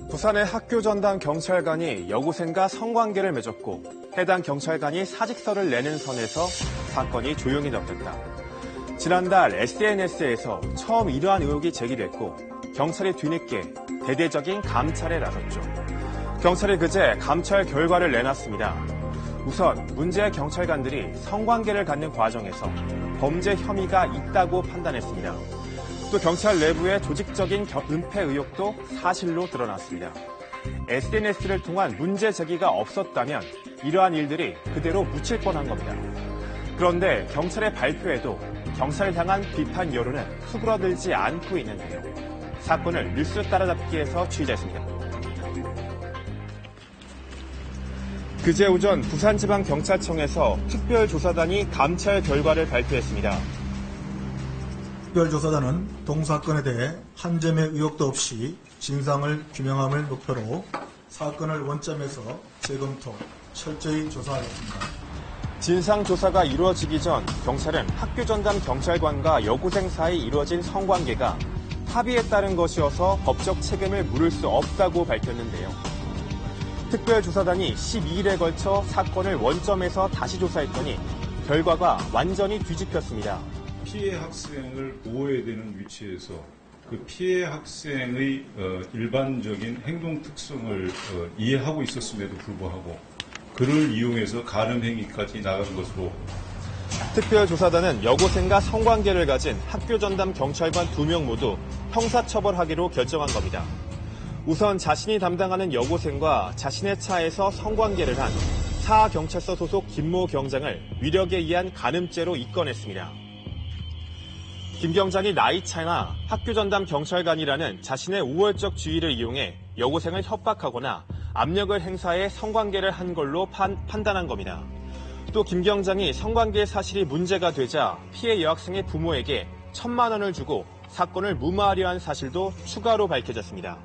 부산의 학교 전담 경찰관이 여고생과 성관계를 맺었고 해당 경찰관이 사직서를 내는 선에서 사건이 조용히 넘겼다. 지난달 SNS에서 처음 이러한 의혹이 제기됐고 경찰이 뒤늦게 대대적인 감찰에 나섰죠. 경찰이 그제 감찰 결과를 내놨습니다. 우선 문제 경찰관들이 성관계를 갖는 과정에서 범죄 혐의가 있다고 판단했습니다. 또 경찰 내부의 조직적인 은폐 의혹도 사실로 드러났습니다. SNS를 통한 문제 제기가 없었다면 이러한 일들이 그대로 묻힐 뻔한 겁니다. 그런데 경찰의 발표에도 경찰을 향한 비판 여론은 수그러들지 않고 있는데요. 사건을 뉴스 따라잡기에서 취재했습니다. 그제 오전 부산지방경찰청에서 특별조사단이 감찰 결과를 발표했습니다. 특별조사단은 동사건에 대해 한 점의 의혹도 없이 진상을 규명함을 목표로 사건을 원점에서 재검토, 철저히 조사하였습니다. 진상조사가 이루어지기 전 경찰은 학교 전담 경찰관과 여고생 사이 이루어진 성관계가 합의에 따른 것이어서 법적 책임을 물을 수 없다고 밝혔는데요. 특별조사단이 12일에 걸쳐 사건을 원점에서 다시 조사했더니 결과가 완전히 뒤집혔습니다. 피해 학생을 보호해야 되는 위치에서 그 피해 학생의 일반적인 행동 특성을 이해하고 있었음에도 불구하고 그를 이용해서 간음 행위까지 나간 것으로. 특별조사단은 여고생과 성관계를 가진 학교 전담 경찰관 2명 모두 형사처벌하기로 결정한 겁니다. 우선 자신이 담당하는 여고생과 자신의 차에서 성관계를 한 사경찰서 소속 김모 경장을 위력에 의한 간음죄로 입건했습니다. 김 경장이 나이 차나 학교 전담 경찰관이라는 자신의 우월적 지위를 이용해 여고생을 협박하거나 압력을 행사해 성관계를 한 걸로 판단한 겁니다. 또 김 경장이 성관계 사실이 문제가 되자 피해 여학생의 부모에게 1,000만 원을 주고 사건을 무마하려 한 사실도 추가로 밝혀졌습니다.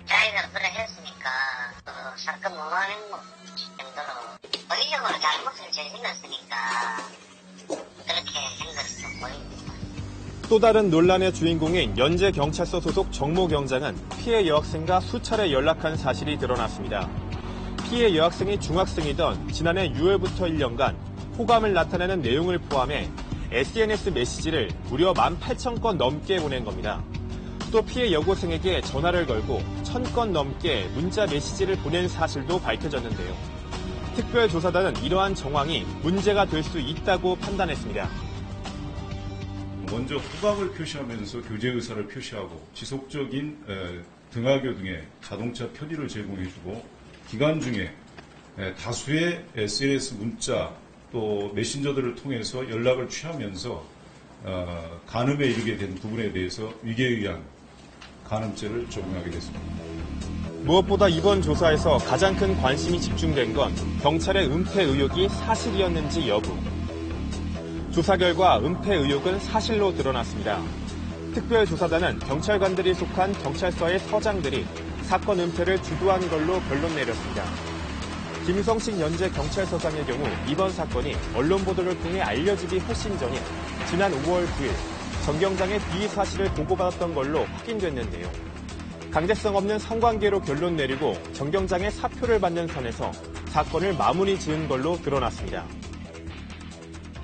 자기가 그래 했으니까 사건 무마하는 정도로 의욕으로 잘못을 저질렀으니까 그렇게 한 것으로 보입니다. 또 다른 논란의 주인공인 연제경찰서 소속 정모 경장은 피해 여학생과 수차례 연락한 사실이 드러났습니다. 피해 여학생이 중학생이던 지난해 6월부터 1년간 호감을 나타내는 내용을 포함해 SNS 메시지를 무려 18,000건 넘게 보낸 겁니다. 또 피해 여고생에게 전화를 걸고 1,000건 넘게 문자 메시지를 보낸 사실도 밝혀졌는데요. 특별조사단은 이러한 정황이 문제가 될 수 있다고 판단했습니다. 먼저 후각을 표시하면서 교제 의사를 표시하고 지속적인 등하교 등의 자동차 편의를 제공해주고 기간 중에 다수의 SNS 문자 또 메신저들을 통해서 연락을 취하면서 간음에 이르게 된 부분에 대해서 위계에 의한 간음죄를 적용하게 됐습니다. 무엇보다 이번 조사에서 가장 큰 관심이 집중된 건 경찰의 은폐 의혹이 사실이었는지 여부. 조사 결과 은폐 의혹은 사실로 드러났습니다. 특별조사단은 경찰관들이 속한 경찰서의 서장들이 사건 은폐를 주도한 걸로 결론 내렸습니다. 김성식 연제경찰서장의 경우 이번 사건이 언론 보도를 통해 알려지기 훨씬 전인 지난 5월 9일 정 경장의 비위 사실을 보고받았던 걸로 확인됐는데요. 강제성 없는 성관계로 결론 내리고 정 경장의 사표를 받는 선에서 사건을 마무리 지은 걸로 드러났습니다.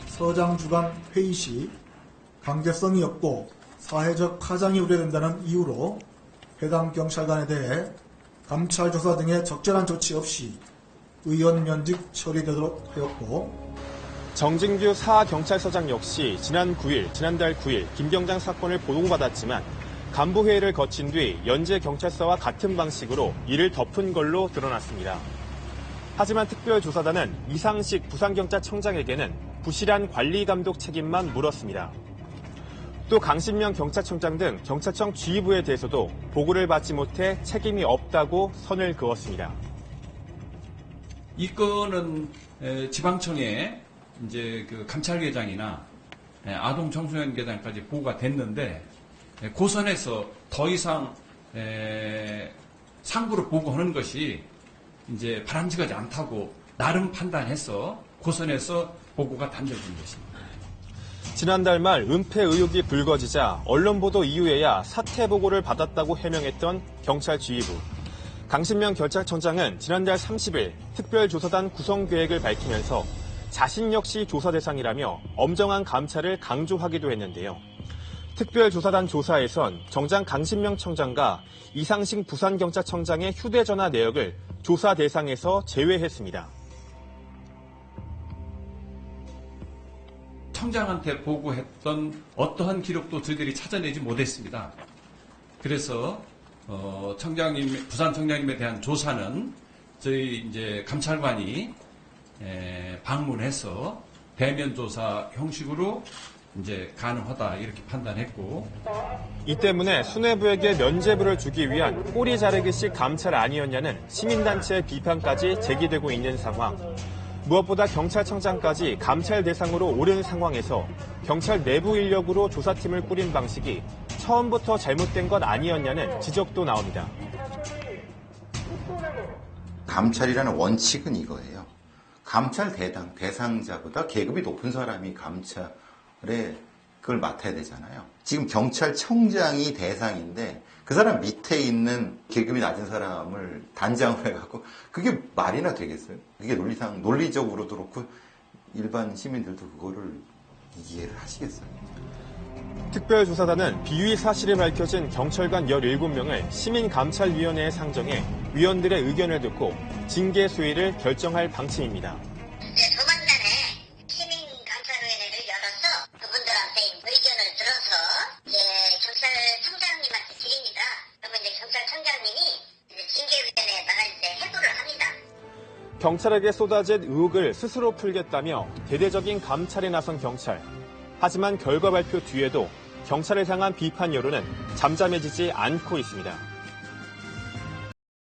서장 주간 회의 시 강제성이 없고 사회적 파장이 우려된다는 이유로 해당 경찰관에 대해 감찰 조사 등의 적절한 조치 없이 의원 면직 처리되도록 하였고, 정진규 사경찰서장 역시 지난달 9일 김 경장 사건을 보고받았지만 간부회의를 거친 뒤 연제경찰서와 같은 방식으로 이를 덮은 걸로 드러났습니다. 하지만 특별조사단은 이상식 부산경찰청장에게는 부실한 관리감독 책임만 물었습니다. 또 강신명 경찰청장 등 경찰청 지휘부에 대해서도 보고를 받지 못해 책임이 없다고 선을 그었습니다. 이 건은 지방청에 이제 그 감찰계장이나 아동 청소년 계장까지 보고가 됐는데 고선에서 더 이상 상부를 보고하는 것이 이제 바람직하지 않다고 나름 판단해서 고선에서 보고가 단절된 것입니다. 지난달 말 은폐 의혹이 불거지자 언론 보도 이후에야 사퇴 보고를 받았다고 해명했던 경찰 지휘부. 강신명 경찰청장은 지난달 30일 특별조사단 구성 계획을 밝히면서 자신 역시 조사 대상이라며 엄정한 감찰을 강조하기도 했는데요. 특별조사단 조사에선 정장 강신명 청장과 이상식 부산경찰청장의 휴대전화 내역을 조사 대상에서 제외했습니다. 청장한테 보고했던 어떠한 기록도 저희들이 찾아내지 못했습니다. 그래서 부산 청장님에 대한 조사는 저희 이제 감찰관이 방문해서 대면 조사 형식으로 이제 가능하다 이렇게 판단했고, 이 때문에 수뇌부에게 면죄부를 주기 위한 꼬리 자르기식 감찰 아니었냐는 시민단체의 비판까지 제기되고 있는 상황. 무엇보다 경찰청장까지 감찰 대상으로 오른 상황에서 경찰 내부 인력으로 조사팀을 꾸린 방식이 처음부터 잘못된 것 아니었냐는 지적도 나옵니다. 감찰이라는 원칙은 이거예요. 감찰 대상자보다 계급이 높은 사람이 감찰에 그걸 맡아야 되잖아요. 지금 경찰청장이 대상인데 그 사람 밑에 있는 계급이 낮은 사람을 단장을 해갖고 그게 말이나 되겠어요? 그게 논리적으로도 그렇고 일반 시민들도 그거를 이해를 하시겠어요? 특별조사단은 비위 사실이 밝혀진 경찰관 17명을 시민감찰위원회에 상정해 위원들의 의견을 듣고 징계 수위를 결정할 방침입니다. 조만 전에 시민감찰위원회를 열어서 그분들한테 의견을 들어서 이제 경찰청장님한테 드립니다. 그러면 이제 경찰청장님이 징계위원회에 나갈 때 해부를 합니다. 경찰에게 쏟아진 의혹을 스스로 풀겠다며 대대적인 감찰에 나선 경찰. 하지만 결과 발표 뒤에도 경찰을 향한 비판 여론은 잠잠해지지 않고 있습니다.